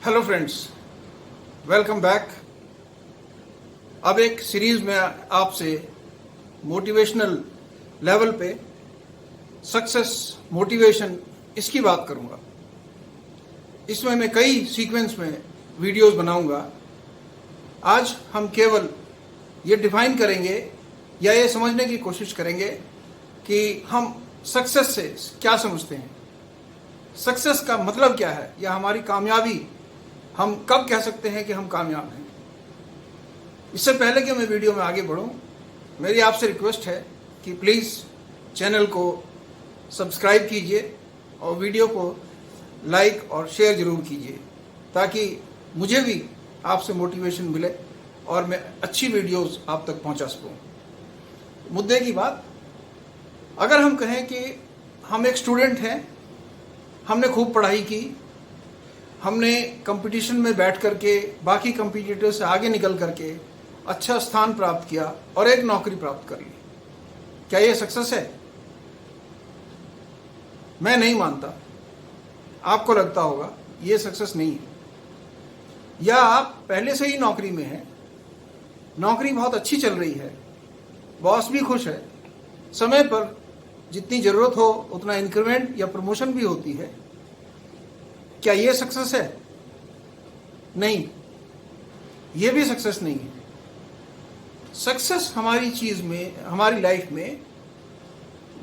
Hello friends, welcome back. अब एक series में आपसे मोटिवेशनल लेवल पे सक्सेस मोटिवेशन इसकी बात करूंगा। इसमें मैं कई सीक्वेंस में वीडियोस बनाऊंगा। आज हम केवल ये डिफाइन करेंगे या ये समझने की कोशिश करेंगे कि हम सक्सेस से क्या समझते हैं, सक्सेस का मतलब क्या है, या हमारी कामयाबी हम कब कह सकते हैं कि हम कामयाब हैं। इससे पहले कि मैं वीडियो में आगे बढ़ूं, मेरी आपसे रिक्वेस्ट है कि प्लीज़ चैनल को सब्सक्राइब कीजिए और वीडियो को लाइक और शेयर ज़रूर कीजिए, ताकि मुझे भी आपसे मोटिवेशन मिले और मैं अच्छी वीडियोस आप तक पहुंचा सकूं। मुद्दे की बात, अगर हम कहें कि हम एक स्टूडेंट हैं, हमने खूब पढ़ाई की, हमने कंपटीशन में बैठ करके बाकी कंपटीटर से आगे निकल करके अच्छा स्थान प्राप्त किया और एक नौकरी प्राप्त कर ली, क्या ये सक्सेस है? मैं नहीं मानता। आपको लगता होगा ये सक्सेस नहीं है। या आप पहले से ही नौकरी में हैं, नौकरी बहुत अच्छी चल रही है, बॉस भी खुश है, समय पर जितनी जरूरत हो उतना इंक्रीमेंट या प्रमोशन भी होती है, क्या ये सक्सेस है? नहीं, ये भी सक्सेस नहीं है। सक्सेस हमारी चीज में, हमारी लाइफ में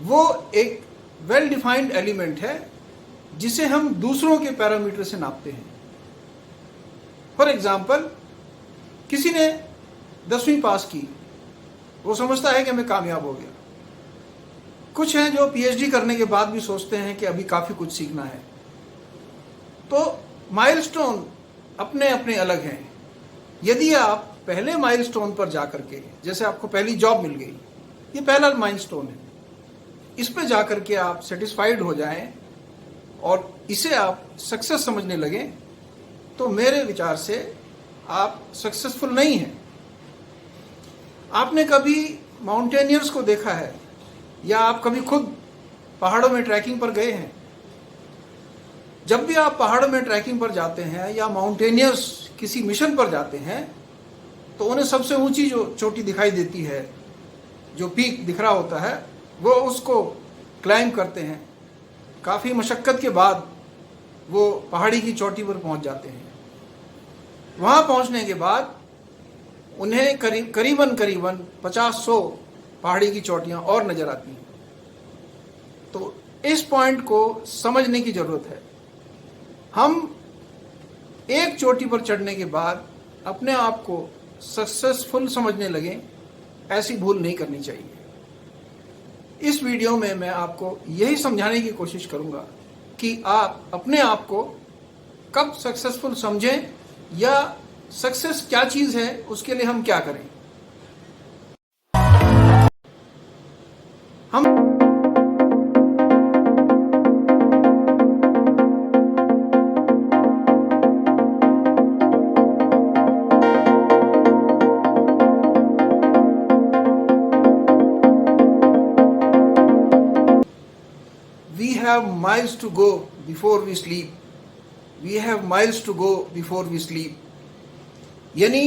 वो एक वेल डिफाइंड एलिमेंट है जिसे हम दूसरों के पैरामीटर से नापते हैं। फॉर एग्जाम्पल, किसी ने 10वीं पास की, वो समझता है कि मैं कामयाब हो गया। कुछ हैं जो पीएचडी करने के बाद भी सोचते हैं कि अभी काफी कुछ सीखना है। तो माइलस्टोन अपने अपने अलग हैं। यदि आप पहले माइलस्टोन पर जाकर के, जैसे आपको पहली जॉब मिल गई, ये पहला माइलस्टोन है, इस पे जाकर के आप सेटिस्फाइड हो जाएं और इसे आप सक्सेस समझने लगें, तो मेरे विचार से आप सक्सेसफुल नहीं हैं। आपने कभी माउंटेनियर्स को देखा है, या आप कभी खुद पहाड़ों में ट्रैकिंग पर गए हैं? जब भी आप पहाड़ों में ट्रैकिंग पर जाते हैं या माउंटेनियर्स किसी मिशन पर जाते हैं, तो उन्हें सबसे ऊंची जो चोटी दिखाई देती है, जो पीक दिख रहा होता है, वो उसको क्लाइंब करते हैं। काफ़ी मशक्क़त के बाद वो पहाड़ी की चोटी पर पहुंच जाते हैं। वहाँ पहुंचने के बाद उन्हें करीबन 50-100 पहाड़ी की चोटियाँ और नज़र आती हैं। तो इस पॉइंट को समझने की ज़रूरत है। हम एक चोटी पर चढ़ने के बाद अपने आप को सक्सेसफुल समझने लगें, ऐसी भूल नहीं करनी चाहिए। इस वीडियो में मैं आपको यही समझाने की कोशिश करूंगा कि आप अपने आप को कब सक्सेसफुल समझें, या सक्सेस क्या चीज़ है, उसके लिए हम क्या करें। हम We have miles to go before we sleep. We have miles to go before we sleep. यानी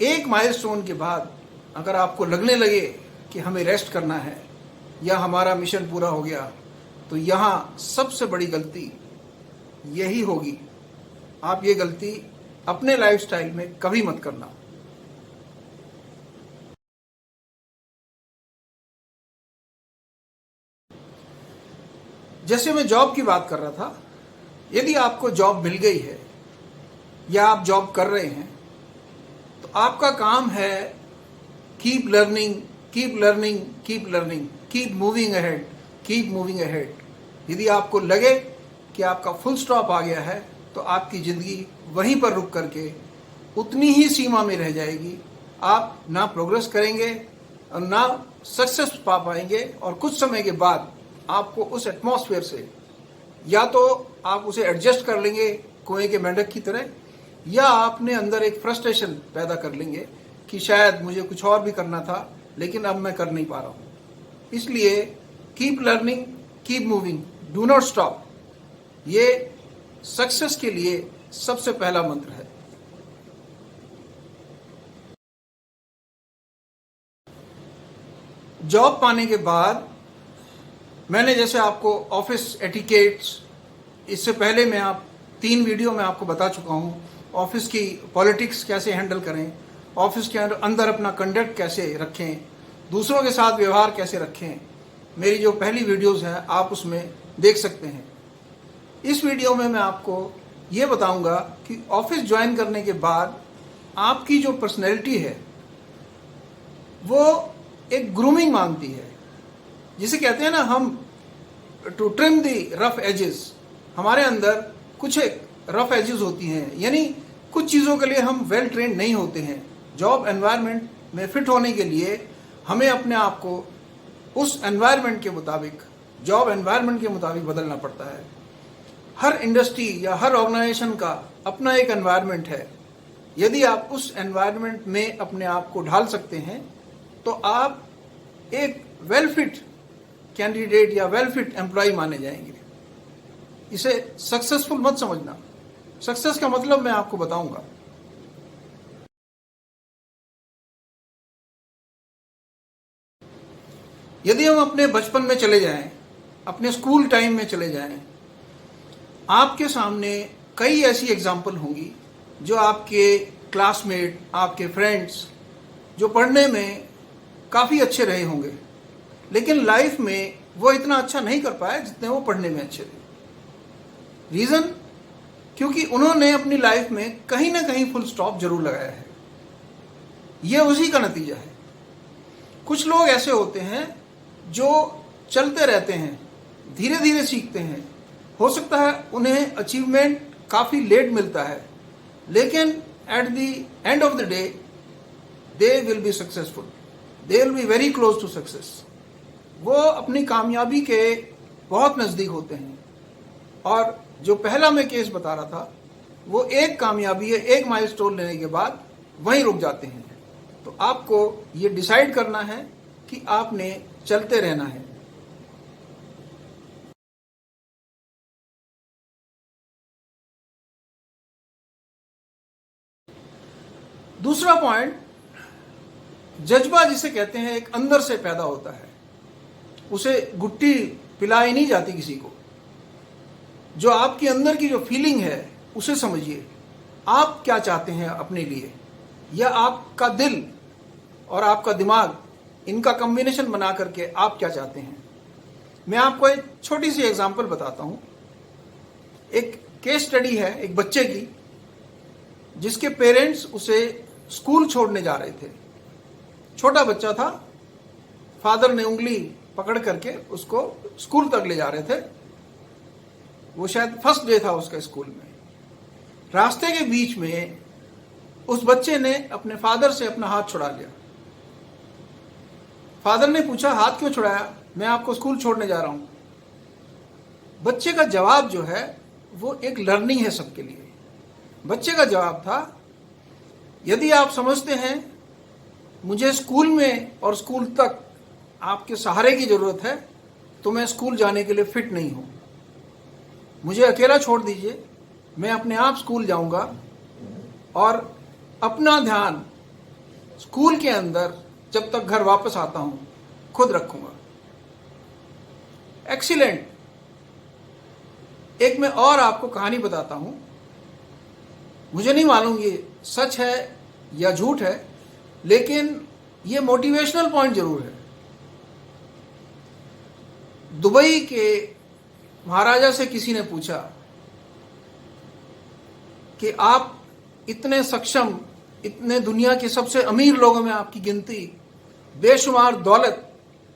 एक माइलस्टोन के बाद अगर आपको लगने लगे कि हमें रेस्ट करना है या हमारा मिशन पूरा हो गया, तो यहाँ सबसे बड़ी गलती यही होगी। आप ये गलती अपने लाइफस्टाइल में कभी मत करना। जैसे मैं जॉब की बात कर रहा था, यदि आपको जॉब मिल गई है या आप जॉब कर रहे हैं, तो आपका काम है keep learning, keep learning, keep learning, keep moving ahead, keep moving ahead. यदि आपको लगे कि आपका फुल स्टॉप आ गया है, तो आपकी ज़िंदगी वहीं पर रुक करके उतनी ही सीमा में रह जाएगी। आप ना प्रोग्रेस करेंगे और ना सक्सेस पा पाएंगे, और कुछ समय के बाद आपको उस एटमॉस्फेयर से या तो आप उसे एडजस्ट कर लेंगे कुएं के मेंढक की तरह, या आपने अंदर एक फ्रस्ट्रेशन पैदा कर लेंगे कि शायद मुझे कुछ और भी करना था, लेकिन अब मैं कर नहीं पा रहा हूँ। इसलिए keep learning, keep moving, do not stop. ये सक्सेस के लिए सबसे पहला मंत्र है। जॉब पाने के बाद मैंने जैसे आपको ऑफिस एटिकेट्स, इससे पहले मैं 3 वीडियो में आपको बता चुका हूँ, ऑफिस की पॉलिटिक्स कैसे हैंडल करें, ऑफिस के अंदर अपना कंडक्ट कैसे रखें, दूसरों के साथ व्यवहार कैसे रखें। मेरी जो पहली वीडियोस हैं आप उसमें देख सकते हैं। इस वीडियो में मैं आपको ये बताऊंगा कि ऑफिस ज्वाइन करने के बाद आपकी जो पर्सनैलिटी है वो एक ग्रूमिंग मांगती है, जिसे कहते हैं ना हम to trim the rough edges. हमारे अंदर कुछ एक रफ एजेस होती हैं, यानी कुछ चीज़ों के लिए हम वेल ट्रेंड नहीं होते हैं। जॉब एनवायरनमेंट में फिट होने के लिए हमें अपने आप को उस एनवायरनमेंट के मुताबिक, जॉब एनवायरनमेंट के मुताबिक बदलना पड़ता है। हर इंडस्ट्री या हर ऑर्गेनाइजेशन का अपना एक एनवायरनमेंट है। यदि आप उस एनवायरनमेंट में अपने आप को ढाल सकते हैं तो आप एक वेल फिट कैंडिडेट या वेल फिट एम्प्लॉय माने जाएंगे। इसे सक्सेसफुल मत समझना, सक्सेस का मतलब मैं आपको बताऊंगा। यदि हम अपने बचपन में चले जाएं, अपने स्कूल टाइम में चले जाएं, आपके सामने कई ऐसी एग्जाम्पल होंगी जो आपके क्लासमेट, आपके फ्रेंड्स जो पढ़ने में काफ़ी अच्छे रहे होंगे, लेकिन लाइफ में वो इतना अच्छा नहीं कर पाए जितने वो पढ़ने में अच्छे थे। रीज़न, क्योंकि उन्होंने अपनी लाइफ में कहीं ना कहीं फुल स्टॉप जरूर लगाया है। ये उसी का नतीजा है। कुछ लोग ऐसे होते हैं जो चलते रहते हैं, धीरे धीरे सीखते हैं। हो सकता है उन्हें अचीवमेंट काफ़ी लेट मिलता है, लेकिन at the end of the day they will be successful, they will be very close to success. वो अपनी कामयाबी के बहुत नज़दीक होते हैं। और जो पहला मैं केस बता रहा था, वो एक कामयाबी है, एक माइलस्टोन लेने के बाद वहीं रुक जाते हैं। तो आपको ये डिसाइड करना है कि आपने चलते रहना है। दूसरा पॉइंट, जज्बा जिसे कहते हैं, एक अंदर से पैदा होता है। उसे गुट्टी पिलाई नहीं जाती किसी को। जो आपके अंदर की जो फीलिंग है उसे समझिए। आप क्या चाहते हैं अपने लिए, या आपका दिल और आपका दिमाग, इनका कॉम्बिनेशन बना करके आप क्या चाहते हैं। मैं आपको एक छोटी सी एग्जांपल बताता हूं। एक केस स्टडी है एक बच्चे की, जिसके पेरेंट्स उसे स्कूल छोड़ने जा रहे थे। छोटा बच्चा था, फादर ने उंगली पकड़ करके उसको स्कूल तक ले जा रहे थे। वो शायद फर्स्ट डे था उसका स्कूल में। रास्ते के बीच में उस बच्चे ने अपने फादर से अपना हाथ छुड़ा लिया। फादर ने पूछा, हाथ क्यों छुड़ाया? मैं आपको स्कूल छोड़ने जा रहा हूं। बच्चे का जवाब जो है वो एक लर्निंग है सबके लिए। बच्चे का जवाब था, यदि आप समझते हैं मुझे स्कूल में और स्कूल तक आपके सहारे की जरूरत है, तो मैं स्कूल जाने के लिए फिट नहीं हूं। मुझे अकेला छोड़ दीजिए, मैं अपने आप स्कूल जाऊंगा और अपना ध्यान स्कूल के अंदर जब तक घर वापस आता हूं खुद रखूंगा। एक्सीलेंट। एक मैं और आपको कहानी बताता हूं। मुझे नहीं मालूम ये सच है या झूठ है, लेकिन ये मोटिवेशनल पॉइंट जरूर है। दुबई के महाराजा से किसी ने पूछा कि आप इतने सक्षम, इतने दुनिया के सबसे अमीर लोगों में आपकी गिनती, बेशुमार दौलत,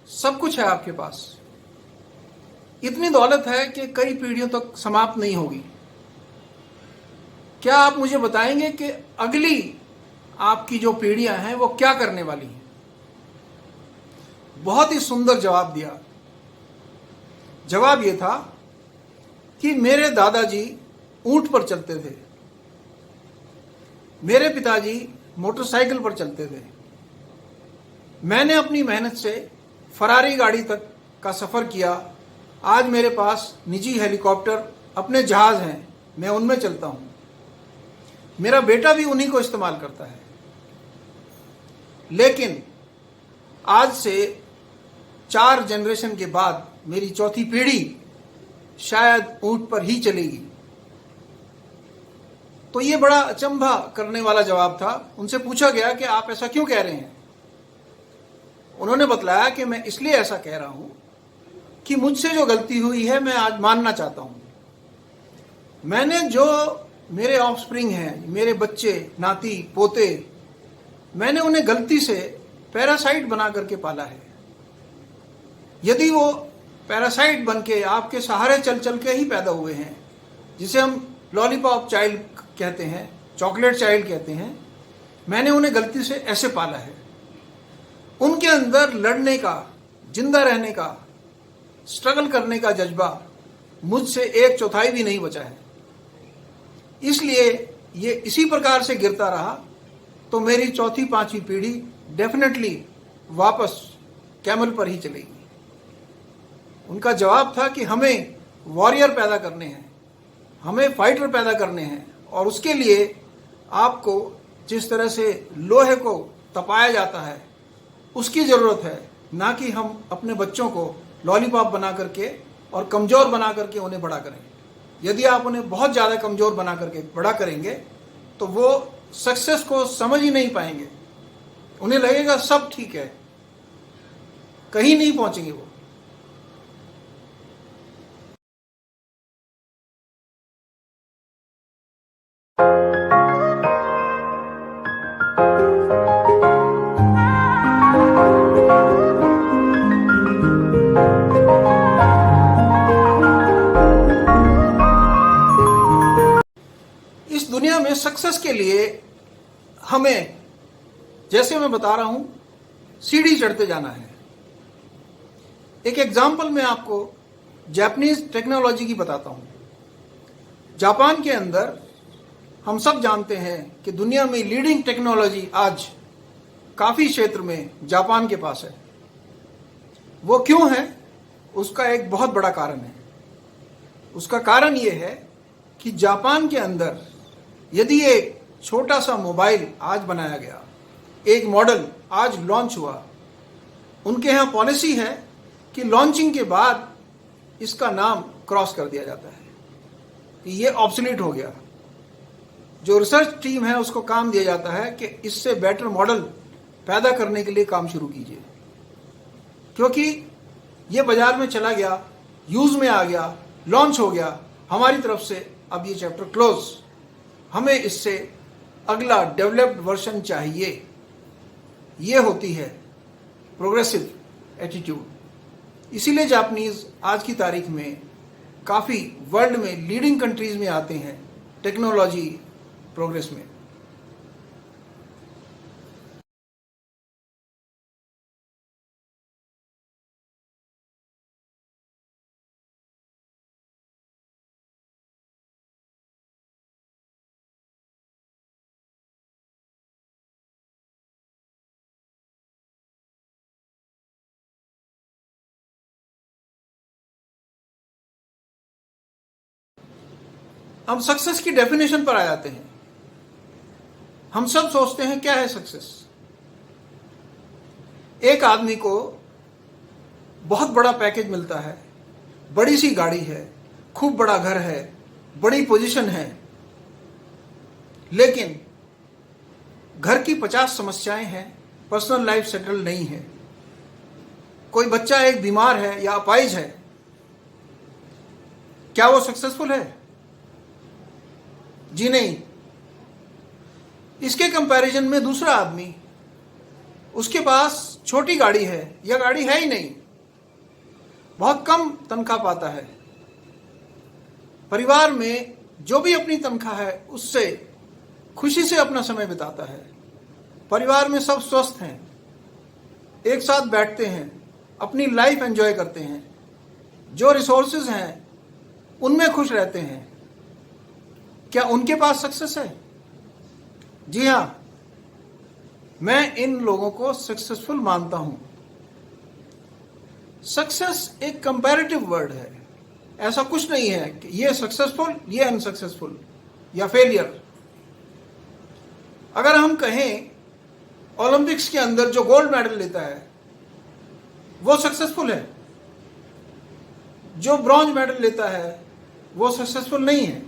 सब कुछ है आपके पास, इतनी दौलत है कि कई पीढ़ियों तक समाप्त नहीं होगी। क्या आप मुझे बताएंगे कि अगली आपकी जो पीढ़ियां हैं वो क्या करने वाली हैं? बहुत ही सुंदर जवाब दिया। जवाब ये था कि मेरे दादाजी ऊंट पर चलते थे, मेरे पिताजी मोटरसाइकिल पर चलते थे, मैंने अपनी मेहनत से फरारी गाड़ी तक का सफर किया, आज मेरे पास निजी हेलीकॉप्टर, अपने जहाज हैं, मैं उनमें चलता हूं। मेरा बेटा भी उन्हीं को इस्तेमाल करता है। लेकिन आज से 4 जनरेशन के बाद मेरी चौथी पीढ़ी शायद ऊंट पर ही चलेगी। तो ये बड़ा अचंभा करने वाला जवाब था। उनसे पूछा गया कि आप ऐसा क्यों कह रहे हैं। उन्होंने बतलाया कि मैं इसलिए ऐसा कह रहा हूं कि मुझसे जो गलती हुई है मैं आज मानना चाहता हूं। मैंने जो मेरे ऑफस्प्रिंग हैं, मेरे बच्चे, नाती, पोते, मैंने उन्हें गलती से पैरासाइट बना करके पाला है। यदि वो पैरासाइट बन के आपके सहारे चल चल के ही पैदा हुए हैं, जिसे हम लॉलीपॉप चाइल्ड कहते हैं, चॉकलेट चाइल्ड कहते हैं, मैंने उन्हें गलती से ऐसे पाला है। उनके अंदर लड़ने का, जिंदा रहने का, स्ट्रगल करने का जज्बा मुझसे 1/4 भी नहीं बचा है। इसलिए ये इसी प्रकार से गिरता रहा तो मेरी चौथी 5वीं पीढ़ी डेफिनेटली वापस कैमल पर ही चलेगी। उनका जवाब था कि हमें वॉरियर पैदा करने हैं, हमें फाइटर पैदा करने हैं, और उसके लिए आपको जिस तरह से लोहे को तपाया जाता है उसकी ज़रूरत है, ना कि हम अपने बच्चों को लॉलीपॉप बना करके और कमज़ोर बना करके उन्हें बड़ा करें। यदि आप उन्हें बहुत ज़्यादा कमज़ोर बना करके बड़ा करेंगे तो वो सक्सेस को समझ ही नहीं पाएंगे। उन्हें लगेगा सब ठीक है, कहीं नहीं पहुंचेंगे वो। इस दुनिया में सक्सेस के लिए हमें, जैसे मैं बता रहा हूं, सीढ़ी चढ़ते जाना है। एक एग्जाम्पल मैं आपको जापानीज टेक्नोलॉजी की बताता हूं। जापान के अंदर हम सब जानते हैं कि दुनिया में लीडिंग टेक्नोलॉजी आज काफी क्षेत्र में जापान के पास है। वो क्यों है? उसका एक बहुत बड़ा कारण है। उसका कारण यह है कि जापान के अंदर यदि एक छोटा सा मोबाइल आज बनाया गया, एक मॉडल आज लॉन्च हुआ, उनके यहाँ पॉलिसी है कि लॉन्चिंग के बाद इसका नाम क्रॉस कर दिया जाता है कि ये ऑब्सोलीट हो गया। जो रिसर्च टीम है उसको काम दिया जाता है कि इससे बेटर मॉडल पैदा करने के लिए काम शुरू कीजिए, क्योंकि ये बाजार में चला गया, यूज में आ गया, लॉन्च हो गया, हमारी तरफ से अब ये चैप्टर क्लोज, हमें इससे अगला डेवलप्ड वर्जन चाहिए। ये होती है प्रोग्रेसिव एटीट्यूड। इसीलिए जापानीज आज की तारीख में काफ़ी वर्ल्ड में लीडिंग कंट्रीज में आते हैं टेक्नोलॉजी प्रोग्रेस में। हम सक्सेस की डेफिनेशन पर आ जाते हैं। हम सब सोचते हैं क्या है सक्सेस। एक आदमी को बहुत बड़ा पैकेज मिलता है, बड़ी सी गाड़ी है, खूब बड़ा घर है, बड़ी पोजीशन है, लेकिन घर की 50 समस्याएं हैं, पर्सनल लाइफ सेटल नहीं है, कोई बच्चा एक बीमार है या अपाहिज है, क्या वो सक्सेसफुल है? जी नहीं। इसके कंपैरिजन में दूसरा आदमी, उसके पास छोटी गाड़ी है या गाड़ी है ही नहीं, बहुत कम तनख्वाह पाता है, परिवार में जो भी अपनी तनख्वाह है उससे खुशी से अपना समय बिताता है, परिवार में सब स्वस्थ हैं, एक साथ बैठते हैं, अपनी लाइफ एंजॉय करते हैं, जो रिसोर्सेज हैं उनमें खुश रहते हैं, क्या उनके पास सक्सेस है? जी हां, मैं इन लोगों को सक्सेसफुल मानता हूं। सक्सेस एक कंपैरेटिव वर्ड है, ऐसा कुछ नहीं है कि ये सक्सेसफुल, ये अनसक्सेसफुल या फेलियर। अगर हम कहें ओलंपिक्स के अंदर जो गोल्ड मेडल लेता है वो सक्सेसफुल है, जो ब्रॉन्ज मेडल लेता है वो सक्सेसफुल नहीं है।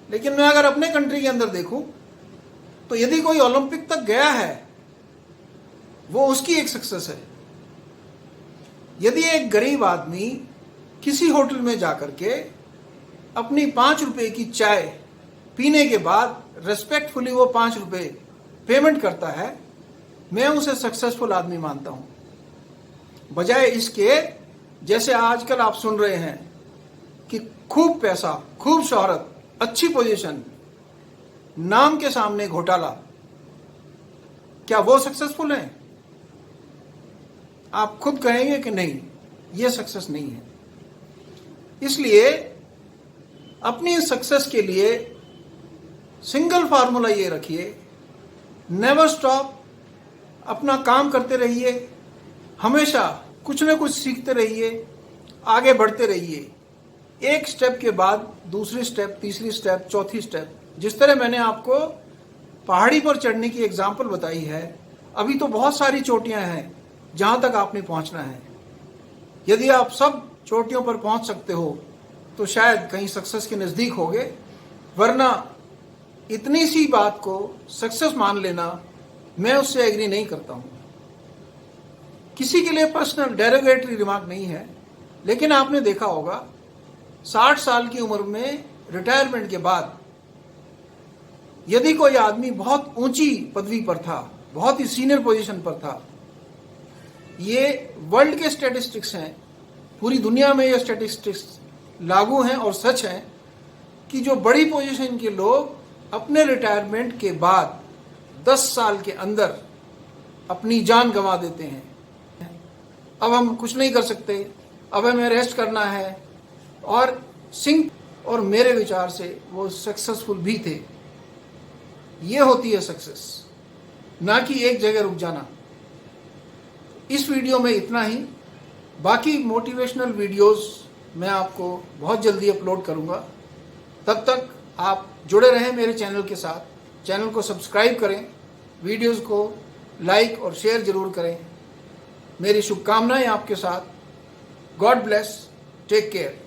लेकिन मैं अगर अपने कंट्री के अंदर देखूं तो यदि कोई ओलंपिक तक गया है वो उसकी एक सक्सेस है। यदि एक गरीब आदमी किसी होटल में जाकर के अपनी 5 रुपए की चाय पीने के बाद रेस्पेक्टफुली वो 5 रुपए पेमेंट करता है, मैं उसे सक्सेसफुल आदमी मानता हूं। बजाय इसके जैसे आजकल आप सुन रहे हैं कि खूब पैसा, खूब शोहरत, अच्छी पोजीशन, नाम के सामने घोटाला, क्या वो सक्सेसफुल है? आप खुद कहेंगे कि नहीं, ये सक्सेस नहीं है। इसलिए अपनी सक्सेस के लिए सिंगल फार्मूला ये रखिए, नेवर स्टॉप, अपना काम करते रहिए, हमेशा कुछ ना कुछ सीखते रहिए, आगे बढ़ते रहिए, एक स्टेप के बाद दूसरी स्टेप, तीसरी स्टेप, चौथी स्टेप। जिस तरह मैंने आपको पहाड़ी पर चढ़ने की एग्जाम्पल बताई है, अभी तो बहुत सारी चोटियां हैं जहां तक आपने पहुंचना है। यदि आप सब चोटियों पर पहुंच सकते हो तो शायद कहीं सक्सेस के नजदीक होगे, वरना इतनी सी बात को सक्सेस मान लेना, मैं उससे एग्री नहीं करता हूं। किसी के लिए पर्सनल डेरोगेटरी रिमार्क नहीं है, लेकिन आपने देखा होगा 60 साल की उम्र में रिटायरमेंट के बाद यदि कोई आदमी बहुत ऊंची पदवी पर था, बहुत ही सीनियर पोजीशन पर था, ये वर्ल्ड के स्टैटिस्टिक्स हैं, पूरी दुनिया में ये स्टैटिस्टिक्स लागू हैं और सच हैं कि जो बड़ी पोजीशन के लोग अपने रिटायरमेंट के बाद 10 साल के अंदर अपनी जान गंवा देते हैं। अब हम कुछ नहीं कर सकते, अब हमें रेस्ट करना है, और सिंह और मेरे विचार से वो सक्सेसफुल भी थे। ये होती है सक्सेस, ना कि एक जगह रुक जाना। इस वीडियो में इतना ही। बाकी मोटिवेशनल वीडियोस मैं आपको बहुत जल्दी अपलोड करूंगा। तब तक आप जुड़े रहें मेरे चैनल के साथ। चैनल को सब्सक्राइब करें, वीडियोस को लाइक और शेयर जरूर करें। मेरी शुभकामनाएं आपके साथ। God bless, take care.